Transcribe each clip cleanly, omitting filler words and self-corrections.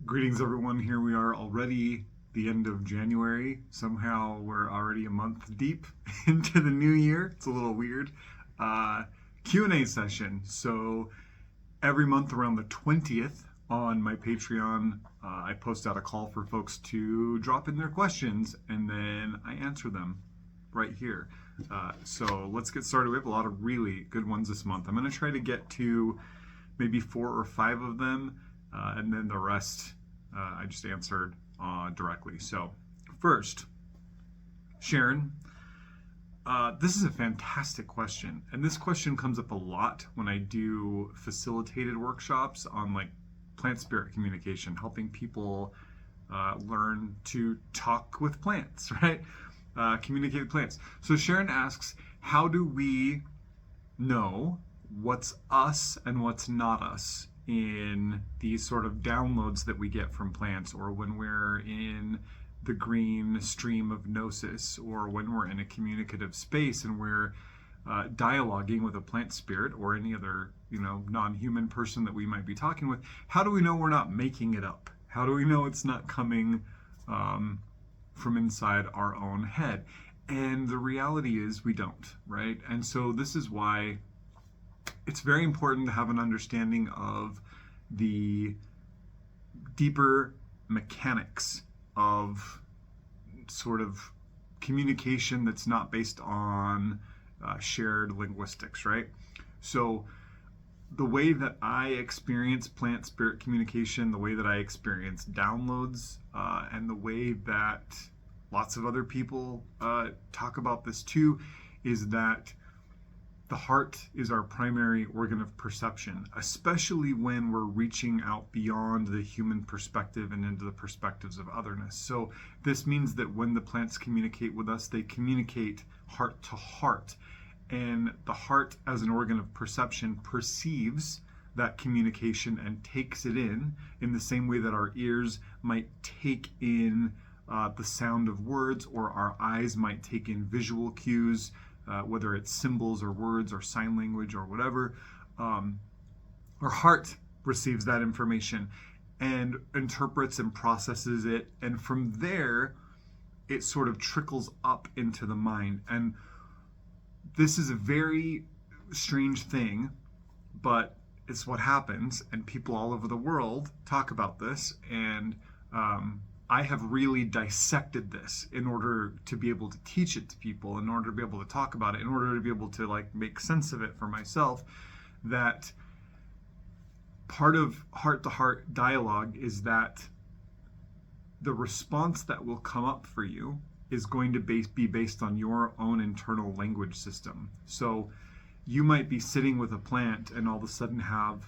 Greetings, everyone. Here we are already the end of January. Somehow we're already a month deep into the new year. It's a little weird. Q&A session. So every month around the 20th on my Patreon, I post out a call for folks to drop in their questions and then I answer them right here. So let's get started. We have a lot of really good ones this month. I'm going to try to get to maybe 4 or 5 of them, and then the rest I just answered directly. So first, Sharon, this is a fantastic question, and this question comes up a lot when I do facilitated workshops on like plant spirit communication, helping people learn to talk with plants, right? Communicate with plants. So Sharon asks, how do we know what's us and what's not us in these sort of downloads that we get from plants, or when we're in the green stream of gnosis, or when we're in a communicative space and we're dialoguing with a plant spirit or any other, non-human person that we might be talking with? How do we know we're not making it up? How do we know it's not coming from inside our own head? And the reality is we don't, right? And so this is why it's very important to have an understanding of the deeper mechanics of sort of communication that's not based on shared linguistics, right? So the way that I experience plant spirit communication, the way that I experience downloads, and the way that lots of other people talk about this too, is that the heart is our primary organ of perception, especially when we're reaching out beyond the human perspective and into the perspectives of otherness. So this means that when the plants communicate with us, they communicate heart to heart. And the heart, as an organ of perception, perceives that communication and takes it in the same way that our ears might take in the sound of words, or our eyes might take in visual cues, whether it's symbols or words or sign language or whatever. Our heart receives that information and interprets and processes it, and from there it sort of trickles up into the mind. And this is a very strange thing, but it's what happens, and people all over the world talk about this, and I have really dissected this in order to be able to teach it to people, in order to be able to talk about it, in order to be able to make sense of it for myself, that part of heart-to-heart dialogue is that the response that will come up for you is going to be based on your own internal language system. So you might be sitting with a plant and all of a sudden have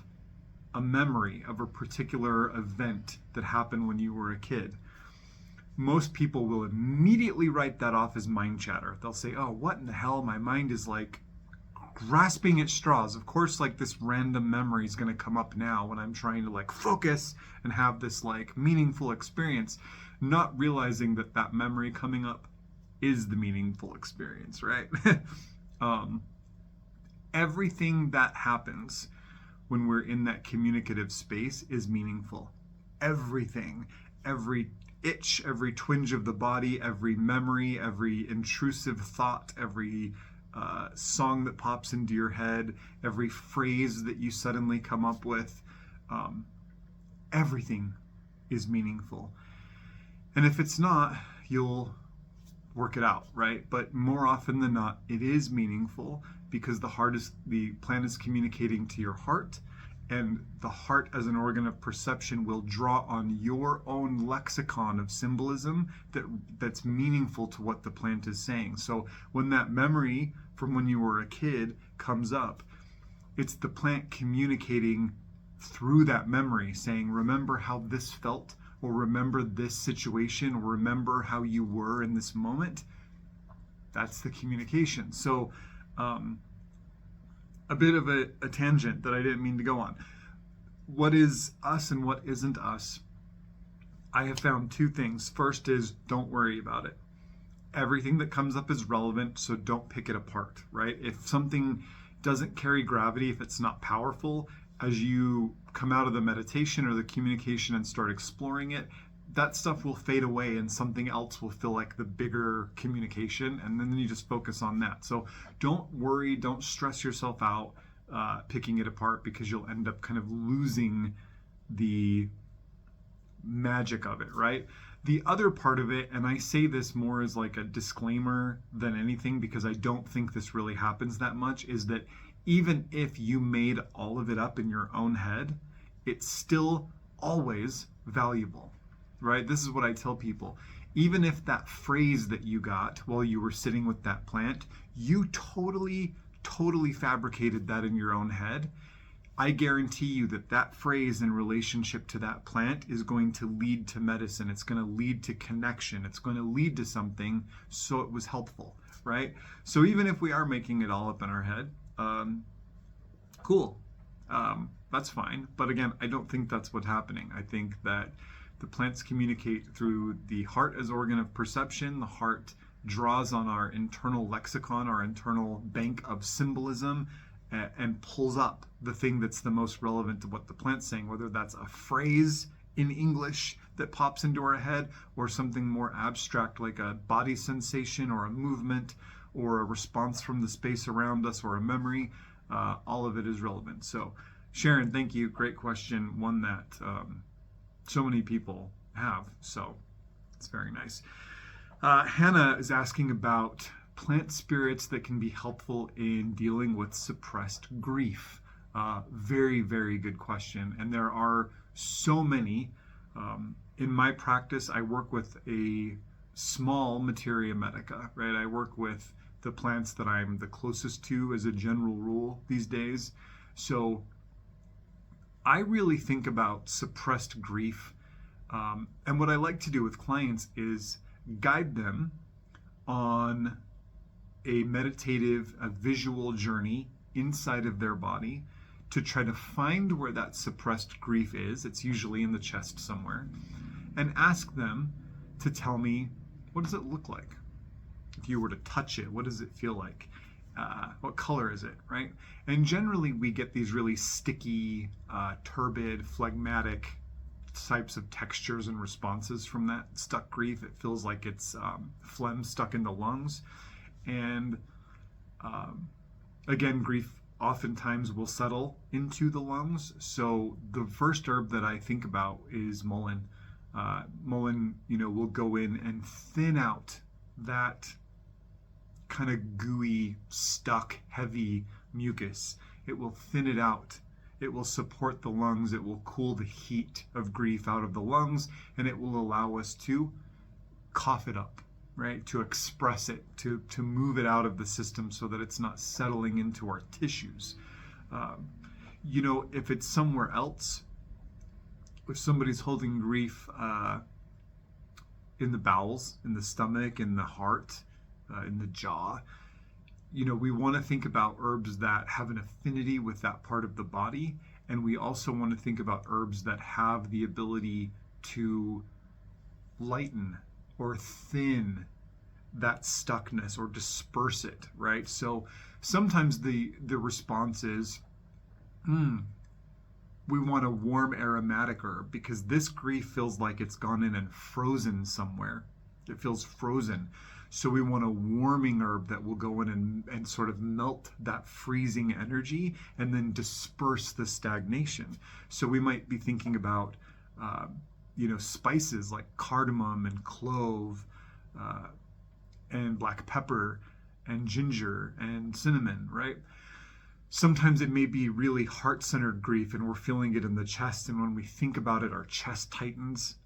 a memory of a particular event that happened when you were a kid. Most people will immediately write that off as mind chatter. They'll say, oh, what in the hell? My mind is grasping at straws. Of course, this random memory is going to come up now when I'm trying to focus and have this meaningful experience, not realizing that that memory coming up is the meaningful experience, right? Everything that happens when we're in that communicative space is meaningful. Everything, every itch, every twinge of the body, every memory, every intrusive thought, every song that pops into your head, every phrase that you suddenly come up with, everything is meaningful. And if it's not, you'll work it out, right? But more often than not, it is meaningful, because the plant is communicating to your heart, and the heart as an organ of perception will draw on your own lexicon of symbolism that's meaningful to what the plant is saying. So when that memory from when you were a kid comes up, it's the plant communicating through that memory, saying, remember how this felt, or remember this situation, or remember how you were in this moment. That's the communication. So a bit of a tangent that I didn't mean to go on. What is us and what isn't us? I have found 2 things. First is, don't worry about it. Everything that comes up is relevant, so don't pick it apart, right? If something doesn't carry gravity, if it's not powerful, as you come out of the meditation or the communication and start exploring it, that stuff will fade away and something else will feel like the bigger communication, and then you just focus on that. So don't worry, don't stress yourself out picking it apart, because you'll end up kind of losing the magic of it, right? The other part of it, and I say this more as like a disclaimer than anything, because I don't think this really happens that much, is that even if you made all of it up in your own head, it's still always valuable, right? This is what I tell people. Even if that phrase that you got while you were sitting with that plant, you totally fabricated that in your own head, I guarantee you that that phrase in relationship to that plant is going to lead to medicine. It's going to lead to connection. It's going to lead to something, so it was helpful, right? So even if we are making it all up in our head, cool. That's fine. But again, I don't think that's what's happening. I think that the plants communicate through the heart as organ of perception. The heart draws on our internal lexicon, our internal bank of symbolism, and pulls up the thing that's the most relevant to what the plant's saying, whether that's a phrase in English that pops into our head, or something more abstract like a body sensation or a movement or a response from the space around us or a memory. All of it is relevant. So Sharon, thank you. Great question. One that so many people have. So it's very nice. Hannah is asking about plant spirits that can be helpful in dealing with suppressed grief. Very, very good question. And there are so many. In my practice, I work with a small materia medica, right? I work with the plants that I'm the closest to as a general rule these days. So I really think about suppressed grief. And what I like to do with clients is guide them on a meditative, a visual journey inside of their body to try to find where that suppressed grief is. It's usually in the chest somewhere. And ask them to tell me, what does it look like? If you were to touch it, what does it feel like? What color is it, right? And generally we get these really sticky, turbid, phlegmatic types of textures and responses from that stuck grief. It feels like it's phlegm stuck in the lungs. And again, grief oftentimes will settle into the lungs. So the first herb that I think about is mullein. Mullein, will go in and thin out that kind of gooey, stuck, heavy mucus. It will thin it out. It will support the lungs. It will cool the heat of grief out of the lungs, and it will allow us to cough it up, right? To express it, to move it out of the system so that it's not settling into our tissues. If it's somewhere else, if somebody's holding grief in the bowels, in the stomach, in the heart, in the jaw, we want to think about herbs that have an affinity with that part of the body. And we also want to think about herbs that have the ability to lighten or thin that stuckness or disperse it, right? So sometimes the response is, we want a warm aromatic herb because this grief feels like it's gone in and frozen somewhere. It feels frozen. So we want a warming herb that will go in and sort of melt that freezing energy and then disperse the stagnation. So we might be thinking about, spices like cardamom and clove and black pepper and ginger and cinnamon, right? Sometimes it may be really heart-centered grief and we're feeling it in the chest. And when we think about it, our chest tightens.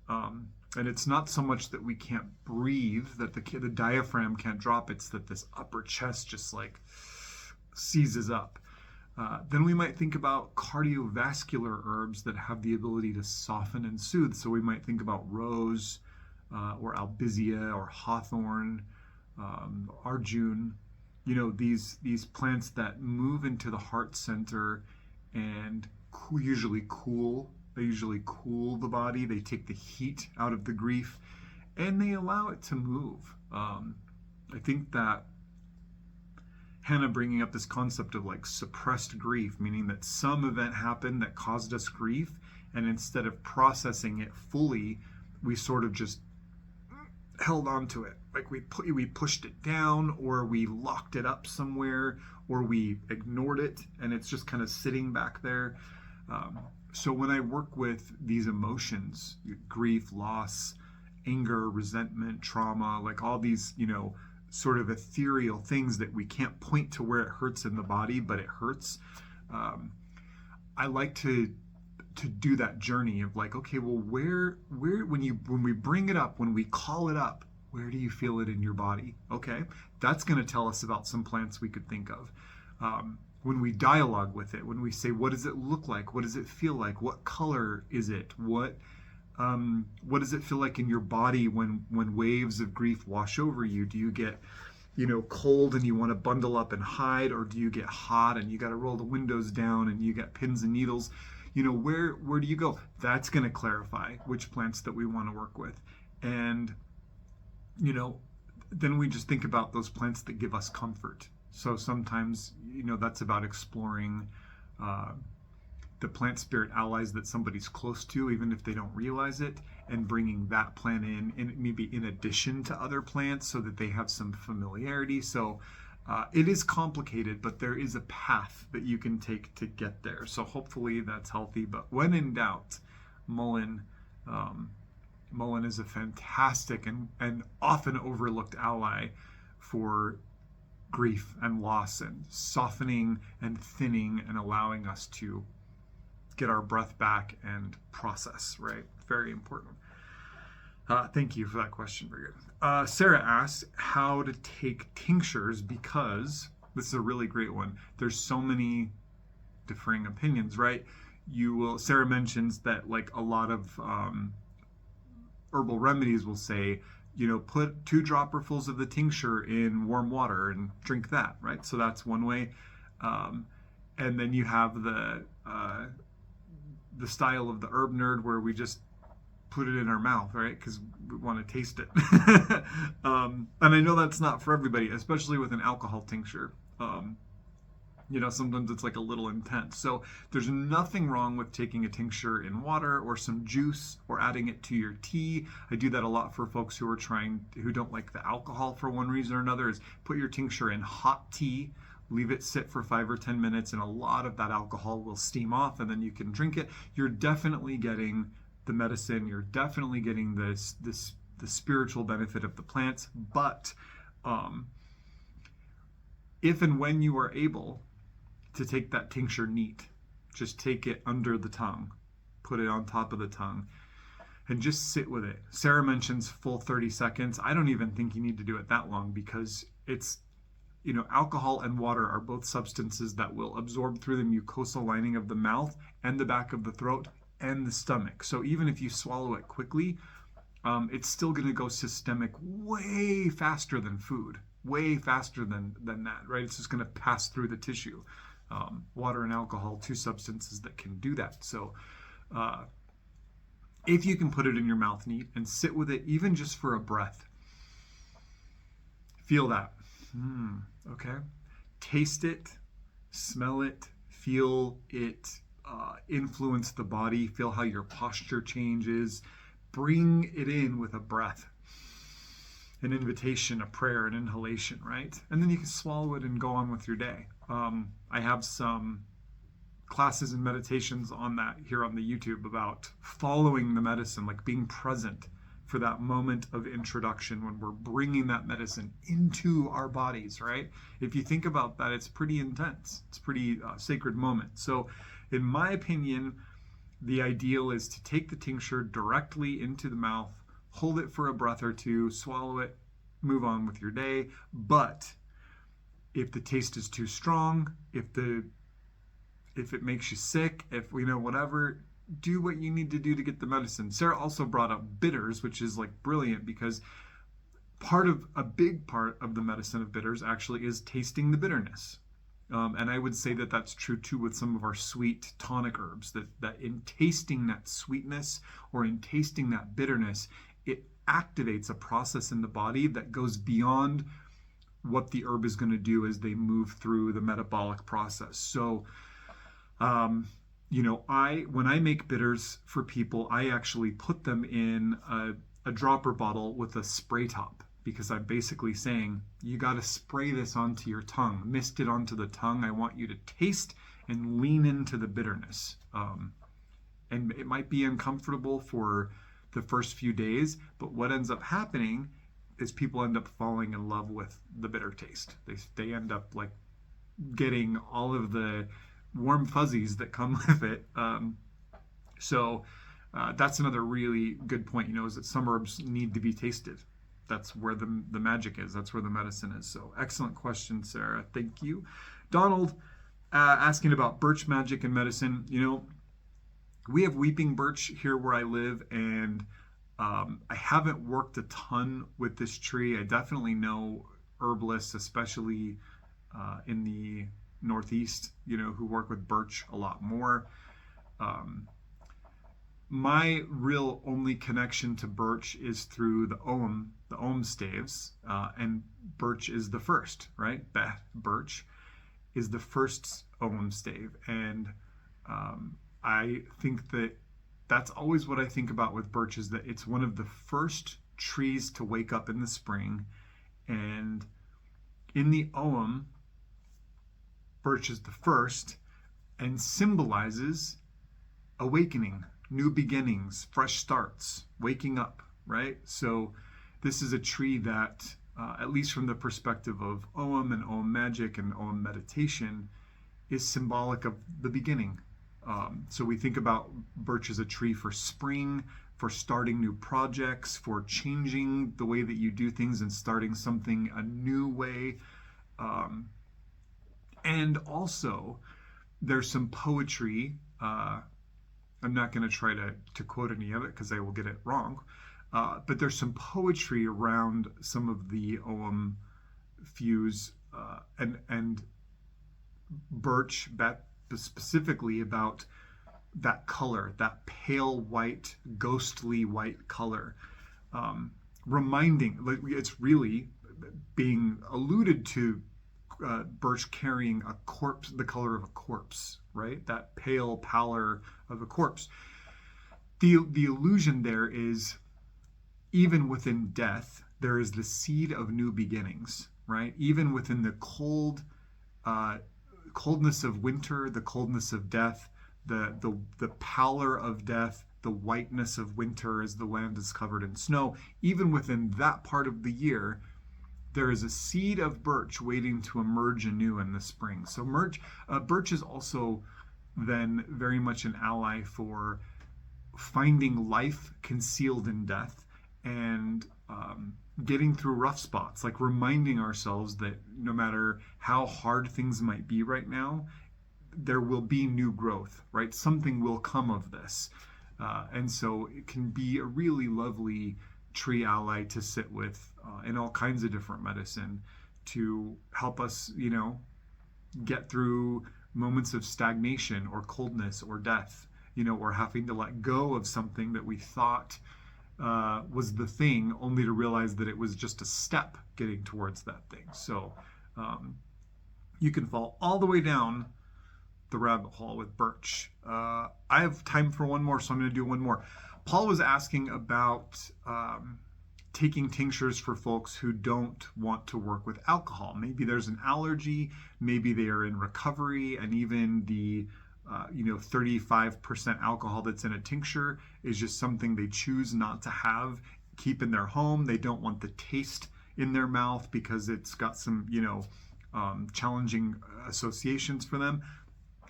And it's not so much that we can't breathe, that the diaphragm can't drop. It's that this upper chest just like seizes up. Then we might think about cardiovascular herbs that have the ability to soften and soothe. So we might think about rose or albizia or hawthorn, arjun. These plants that move into the heart center and usually cool. They usually cool the body. They take the heat out of the grief and they allow it to move. I think that Hannah bringing up this concept of like suppressed grief, meaning that some event happened that caused us grief, and instead of processing it fully, we sort of just held on to it. Like we pushed it down, or we locked it up somewhere, or we ignored it, and it's just kind of sitting back there. So when I work with these emotions, grief, loss, anger, resentment, trauma, like all these, sort of ethereal things that we can't point to where it hurts in the body, but it hurts. I like to do that journey of like, okay, well, where when we bring it up, when we call it up, where do you feel it in your body? Okay, that's going to tell us about some plants we could think of. When we dialogue with it, when we say, what does it look like? What does it feel like? What color is it? What does it feel like in your body when waves of grief wash over you? Do you get, cold and you want to bundle up and hide, or do you get hot and you got to roll the windows down and you got pins and needles? Where do you go? That's going to clarify which plants that we want to work with. And, then we just think about those plants that give us comfort. So sometimes, that's about exploring the plant spirit allies that somebody's close to, even if they don't realize it, and bringing that plant in maybe in addition to other plants so that they have some familiarity. So it is complicated, but there is a path that you can take to get there. So hopefully that's healthy. But when in doubt, mullein is a fantastic and often overlooked ally for grief and loss, and softening and thinning and allowing us to get our breath back and process, right? Very important. Thank you for that question. Very good. Sarah asks how to take tinctures, because this is a really great one. There's so many differing opinions, right? Sarah mentions that like a lot of herbal remedies will say, put 2 dropperfuls of the tincture in warm water and drink that, right? So that's one way. And then you have the style of the herb nerd where we just put it in our mouth, right? Because we want to taste it. And I know that's not for everybody, especially with an alcohol tincture. Sometimes it's like a little intense. So there's nothing wrong with taking a tincture in water or some juice or adding it to your tea. I do that a lot for folks who don't like the alcohol for one reason or another, is put your tincture in hot tea, leave it sit for 5 or 10 minutes, and a lot of that alcohol will steam off, and then you can drink it. You're definitely getting the medicine. You're definitely getting the spiritual benefit of the plants. But if and when you are able to take that tincture neat, just take it under the tongue, put it on top of the tongue, and just sit with it. Sarah mentions full 30 seconds. I don't even think you need to do it that long, because it's, alcohol and water are both substances that will absorb through the mucosal lining of the mouth and the back of the throat and the stomach. So even if you swallow it quickly, it's still going to go systemic way faster than food, way faster than that, right? It's just going to pass through the tissue. Water and alcohol, 2 substances that can do that. So if you can put it in your mouth neat and sit with it, even just for a breath, feel that. Okay. Taste it, smell it, feel it influence the body, feel how your posture changes. Bring it in with a breath, an invitation, a prayer, an inhalation, right? And then you can swallow it and go on with your day. I have some classes and meditations on that here on the YouTube about following the medicine, like being present for that moment of introduction when we're bringing that medicine into our bodies, right? If you think about that, it's pretty intense. It's a pretty sacred moment. So in my opinion, the ideal is to take the tincture directly into the mouth, hold it for a breath or 2, swallow it, move on with your day. But if the taste is too strong, if it makes you sick, if whatever, do what you need to do to get the medicine. Sarah also brought up bitters, which is like brilliant, because a big part of the medicine of bitters actually is tasting the bitterness. And I would say that that's true too with some of our sweet tonic herbs, that in tasting that sweetness or in tasting that bitterness, it activates a process in the body that goes beyond what the herb is going to do as they move through the metabolic process. So, when I make bitters for people, I actually put them in a dropper bottle with a spray top, because I'm basically saying, you got to spray this onto your tongue, mist it onto the tongue. I want you to taste and lean into the bitterness. And it might be uncomfortable for the first few days, but what ends up happening is people end up falling in love with the bitter taste. They end up like getting all of the warm fuzzies that come with it. So that's another really good point, is that some herbs need to be tasted. That's where the magic is. That's where the medicine is. So excellent question, Sarah. Thank you. Donald asking about birch magic and medicine. We have weeping birch here where I live, and I haven't worked a ton with this tree. I definitely know herbalists, especially in the Northeast, who work with birch a lot more. My real only connection to birch is through the Ogham staves, and birch is the first, right? Birch is the first Ogham stave, and I think that's always what I think about with birch, is that it's one of the first trees to wake up in the spring, and in the Ogham, birch is the first and symbolizes awakening, new beginnings, fresh starts, waking up, right? So this is a tree that, at least from the perspective of Ogham and Ogham magic and Ogham meditation, is symbolic of the beginning. So we think about birch as a tree for spring, for starting new projects, for changing the way that you do things and starting something a new way. And also, there's some poetry. I'm not going to try to quote any of it because I will get it wrong. But there's some poetry around some of the Ogham fuse and birch, specifically about that color, that pale white, ghostly white color, reminding, like, it's really being alluded to, birch carrying a corpse, the color of a corpse, right? That pale pallor of a corpse. The illusion there is, even within death, there is the seed of new beginnings, right? Even within the coldness of winter, the coldness of death, the pallor of death, the whiteness of winter as the land is covered in snow, even within that part of the year, there is a seed of birch waiting to emerge anew in the spring. So birch is also then very much an ally for finding life concealed in death, and getting through rough spots, like reminding ourselves that no matter how hard things might be right now, there will be new growth, right? Something will come of this. And so it can be a really lovely tree ally to sit with in all kinds of different medicine to help us, get through moments of stagnation or coldness or death, or having to let go of something that we thought was the thing, only to realize that it was just a step getting towards that thing. So you can fall all the way down the rabbit hole with birch. I have time for one more, so I'm going to do one more. Paul was asking about taking tinctures for folks who don't want to work with alcohol. Maybe there's an allergy, maybe they are in recovery, and even the 35% alcohol that's in a tincture is just something they choose not to keep in their home. They don't want the taste in their mouth because it's got some, challenging associations for them.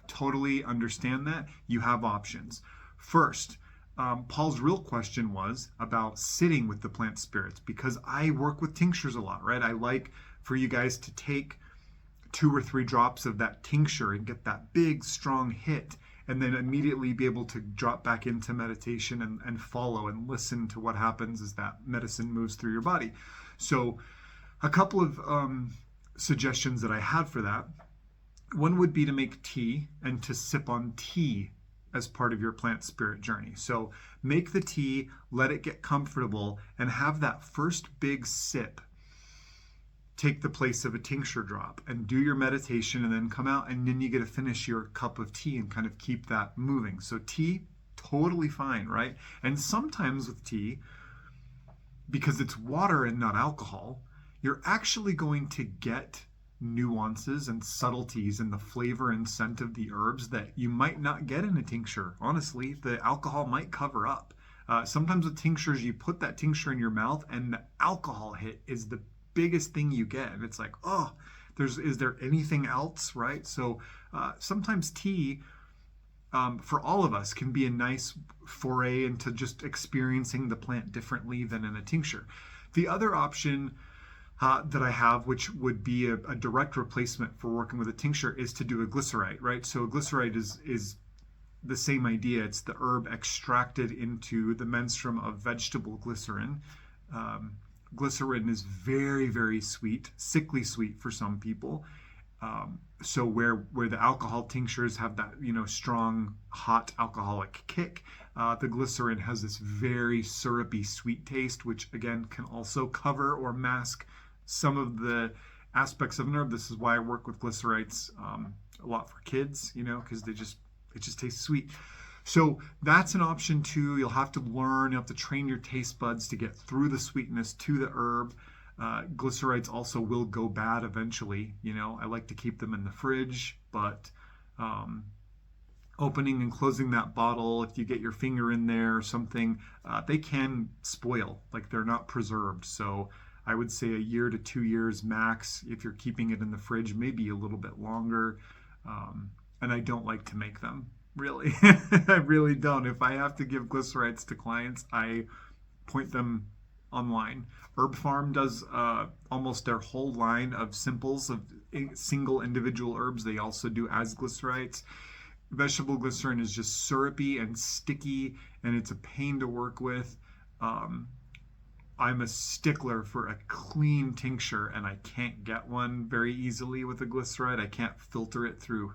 Totally understand that. You have options. First, Paul's real question was about sitting with the plant spirits, because I work with tinctures a lot, right? I like for you guys to take 2 or 3 drops of that tincture and get that big, strong hit, and then immediately be able to drop back into meditation and follow and listen to what happens as that medicine moves through your body. So a couple of suggestions that I had for that. One would be to make tea and to sip on tea as part of your plant spirit journey. So make the tea, let it get comfortable, and have that first big sip take the place of a tincture drop and do your meditation and then come out, and then you get to finish your cup of tea and kind of keep that moving. So tea, totally fine, right? And sometimes with tea, because it's water and not alcohol, you're actually going to get nuances and subtleties in the flavor and scent of the herbs that you might not get in a tincture. Honestly, the alcohol might cover up. Sometimes with tinctures, you put that tincture in your mouth and the alcohol hit is the biggest thing you get. And it's like, oh, is there anything else, right? So sometimes tea, for all of us, can be a nice foray into just experiencing the plant differently than in a tincture. The other option that I have, which would be a direct replacement for working with a tincture, is to do a glycerite, right? So a glycerite is the same idea. It's the herb extracted into the menstruum of vegetable glycerin. Glycerin is very, very sweet, sickly sweet for some people. So where the alcohol tinctures have that, strong, hot alcoholic kick, the glycerin has this very syrupy sweet taste, which again can also cover or mask some of the aspects of an herb. This is why I work with glycerites a lot for kids, because it just tastes sweet. So that's an option too. You'll have to train your taste buds to get through the sweetness to the herb. Glycerites also will go bad eventually. I like to keep them in the fridge, but opening and closing that bottle, if you get your finger in there or something, they can spoil, like they're not preserved. So I would say a year to 2 years max if you're keeping it in the fridge, maybe a little bit longer. And I don't like to make them, really. I really don't. If I have to give glycerites to clients, I point them online. Herb Farm does almost their whole line of simples of single individual herbs. They also do as glycerites. Vegetable glycerin is just syrupy and sticky, and it's a pain to work with. I'm a stickler for a clean tincture, and I can't get one very easily with a glycerite. I can't filter it through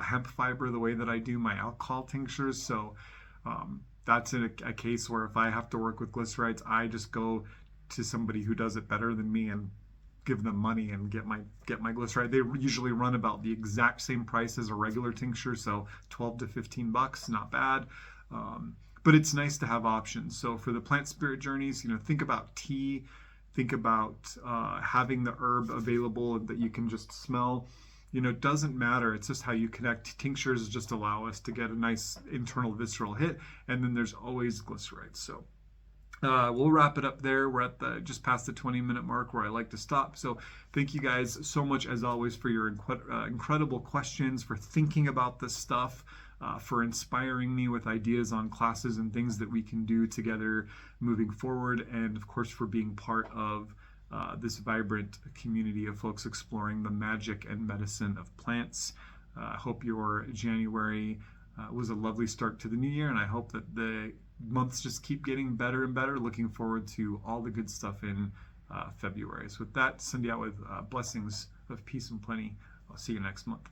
hemp fiber the way that I do my alcohol tinctures. So that's a case where if I have to work with glycerites, I just go to somebody who does it better than me and give them money and get my glycerite. They usually run about the exact same price as a regular tincture, so $12 to $15, not bad. But it's nice to have options. So for the plant spirit journeys, think about tea, think about having the herb available that you can just smell. It doesn't matter. It's just how you connect. Tinctures just allow us to get a nice internal visceral hit, and then there's always glycerites. So we'll wrap it up there. We're at just past the 20-minute mark where I like to stop. So thank you guys so much, as always, for your incredible questions, for thinking about this stuff, for inspiring me with ideas on classes and things that we can do together moving forward, and of course for being part of this vibrant community of folks exploring the magic and medicine of plants. I hope your January was a lovely start to the new year, and I hope that the months just keep getting better and better. Looking forward to all the good stuff in February. So with that, send you out with blessings of peace and plenty. I'll see you next month.